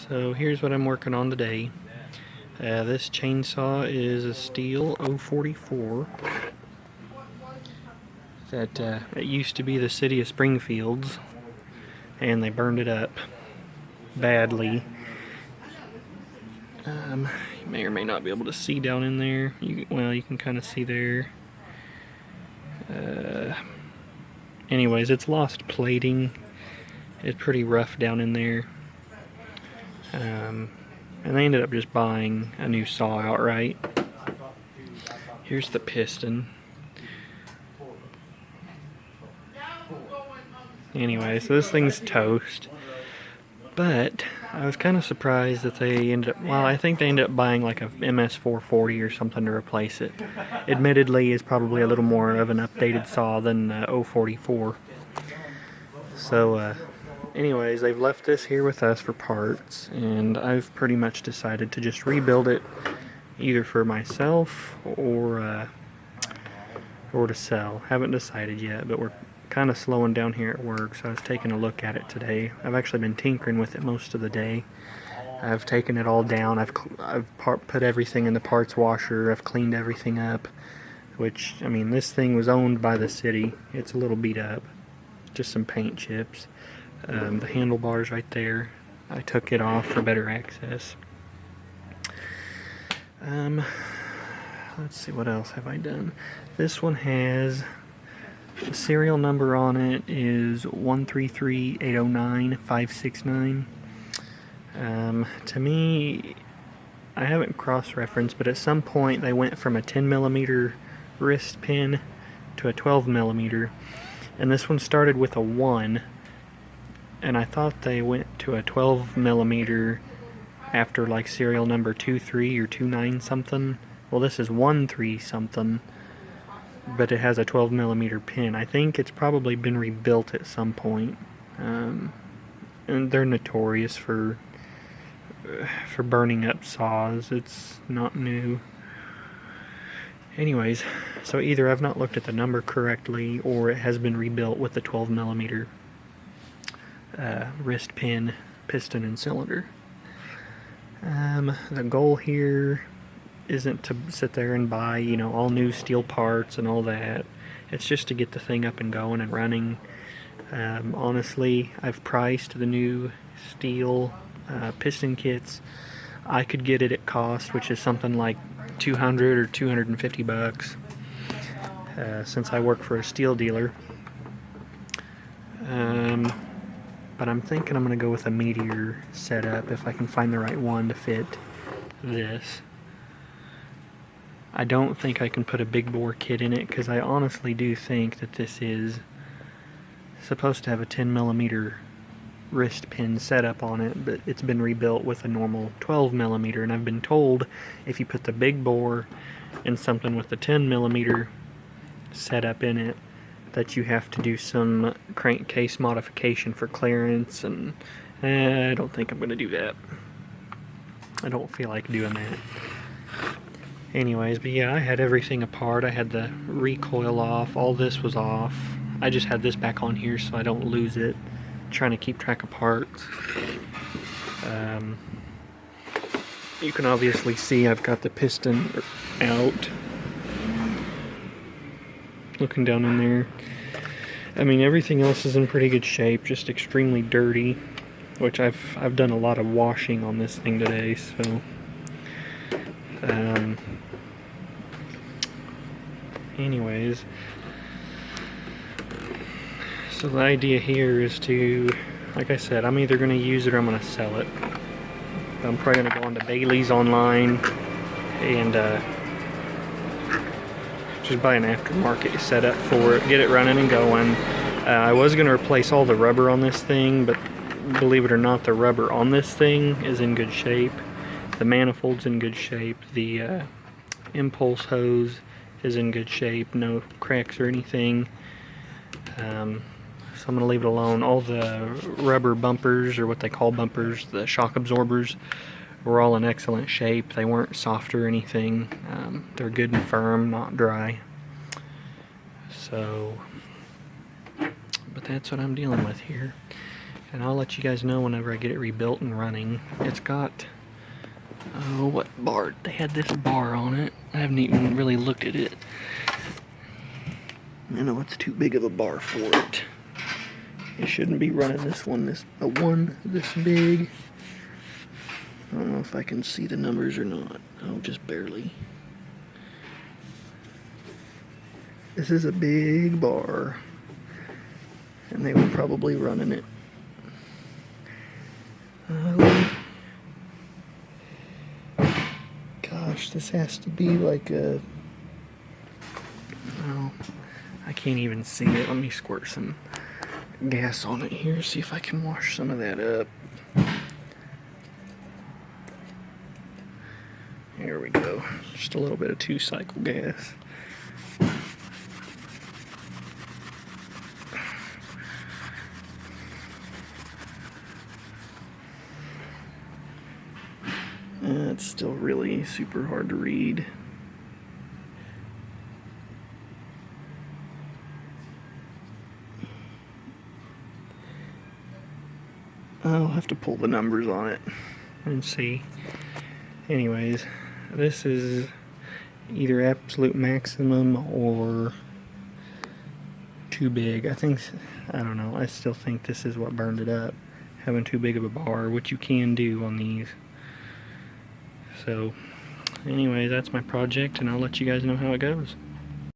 So here's what I'm working on today. This chainsaw is a Stihl 044 that it used to be the city of Springfield's, and they burned it up badly. You may or may not be able to see down in there. Well, you can kind of see there. Anyways, it's lost plating. It's pretty rough down in there. And they ended up just buying a new saw outright. Here's the piston. Anyway, so this thing's toast. But I was kind of surprised that they ended up, well, I think they ended up buying like a MS440 or something to replace it. Admittedly, it's probably a little more of an updated saw than 044. So, anyways, they've left this here with us for parts, and I've pretty much decided to just rebuild it either for myself or to sell. Haven't decided yet, but we're kind of slowing down here at work, so I was taking a look at it today. I've actually been tinkering with it most of the day. I've taken it all down. I've put everything in the parts washer. I've cleaned everything up, which, I mean, this thing was owned by the city. It's a little beat up, just some paint chips. The handlebars right there, I took it off for better access. Let's see, what else have I done? This one has, the serial number on it is 133809569. To me, I haven't cross-referenced, but at some point they went from a 10mm wrist pin to a 12mm, and this one started with a 1, and I thought they went to a 12mm after like serial number 23 or 29 something. Well, this is 13 something, but it has a 12mm pin. I think it's probably been rebuilt at some point, and they're notorious for burning up saws. It's not new. Anyways, so either I've not looked at the number correctly, or it has been rebuilt with the 12mm wrist pin, piston, and cylinder. The goal here isn't to sit there and buy, you know, all new Stihl parts and all that. It's just to get the thing up and going and running. Honestly, I've priced the new Stihl piston kits. I could get it at cost, which is something like $200 or $250, since I work for a Stihl dealer. But I'm thinking I'm going to go with a Meteor setup if I can find the right one to fit this. I don't think I can put a big bore kit in it, because I honestly do think that this is supposed to have a 10mm wrist pin setup on it, but it's been rebuilt with a normal 12mm, and I've been told if you put the big bore in something with the 10mm setup in it, that you have to do some crankcase modification for clearance, and I don't think I'm going to do that. I don't feel like doing that. Anyways, but yeah, I had everything apart. I had the recoil off. All this was off. I just had this back on here so I don't lose it. Trying to keep track of parts. You can obviously see I've got the piston out. Looking down in there. I mean, everything else is in pretty good shape, just extremely dirty, which I've done a lot of washing on this thing today, so anyways, so the idea here is to, like I said, I'm either going to use it or I'm going to sell it. I'm probably going to go on to Bailey's online and just buy an aftermarket setup for it, get it running and going. I was going to replace all the rubber on this thing, but believe it or not, the rubber on this thing is in good shape. The manifold's in good shape. The impulse hose is in good shape. No cracks or anything. So I'm going to leave it alone. All the rubber bumpers, or what they call bumpers, the shock absorbers, were all in excellent shape. They weren't soft or anything. They're good and firm, not dry. So, but that's what I'm dealing with here. and I'll let you guys know whenever I get it rebuilt and running. It's got, oh, what bar? They had this bar on it. I haven't even really looked at it. I know it's too big of a bar for it. It shouldn't be running this one this big. I don't know if I can see the numbers or not. Oh, just barely. This is a big bar, and they were probably running it. Gosh, this has to be like a, oh, I can't even see it. Let me squirt some gas on it here, see if I can wash some of that up. Here we go. Just a little bit of 2-cycle gas. It's still really super hard to read. I'll have to pull the numbers on it and see. Anyways, this is either absolute maximum or too big. I don't know, I still think this is what burned it up, having too big of a bar, which you can do on these. So, anyways, that's my project, and I'll let you guys know how it goes.